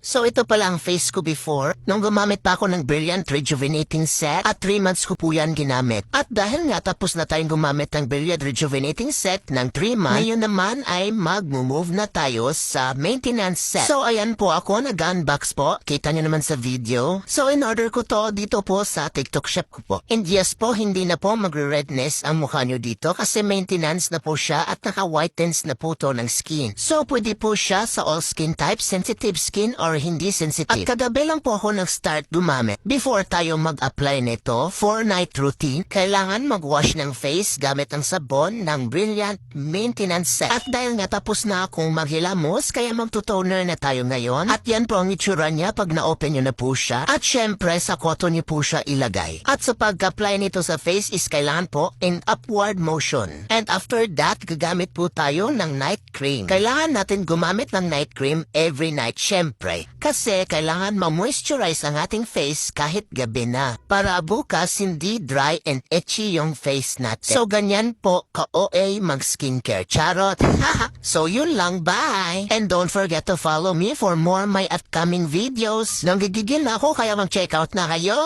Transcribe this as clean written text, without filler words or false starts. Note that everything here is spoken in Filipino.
So ito pala ang face ko before, nung gumamit pa ako ng Brilliant Rejuvenating Set at 3 months ko po yan ginamit. At dahil nga tapos na tayong gumamit ng Brilliant Rejuvenating Set ng 3 months, ngayon naman ay mag-move na tayo sa Maintenance Set. So ayan po ako, nag-unbox po, kita nyo naman sa video. So in order ko to dito po sa TikTok shop ko po. And yes po, hindi na po magre-redness ang mukha nyo dito kasi maintenance na po siya at naka-whitens na po to ng skin. So pwede po siya sa all skin type, sensitive skin or hindi sensitive. At kagabi lang po ako nag-start gumamit. Before tayo mag-apply nito for night routine, kailangan mag-wash ng face gamit ang sabon ng Brilliant Maintenance Set. At dahil nga tapos na akong maghilamos, kaya magtutoner na tayo ngayon. At yan po ang itsura niya pag na-open nyo na po siya. At syempre sa cotton nyo po siya ilagay. At sa pag-apply nito sa face is kailangan po in upward motion. And after that, gagamit po tayo ng night cream. Kailangan natin gumamit ng night cream every night syempre. Kasi kailangan ma-moisturize ang ating face kahit gabi na. Para bukas hindi dry and itchy yung face natin. So ganyan po ka-OA mag-skincare. Charot! So yun lang, bye! And don't forget to follow me for more my upcoming videos. Nanggigigil na ako kaya mag-check out na kayo!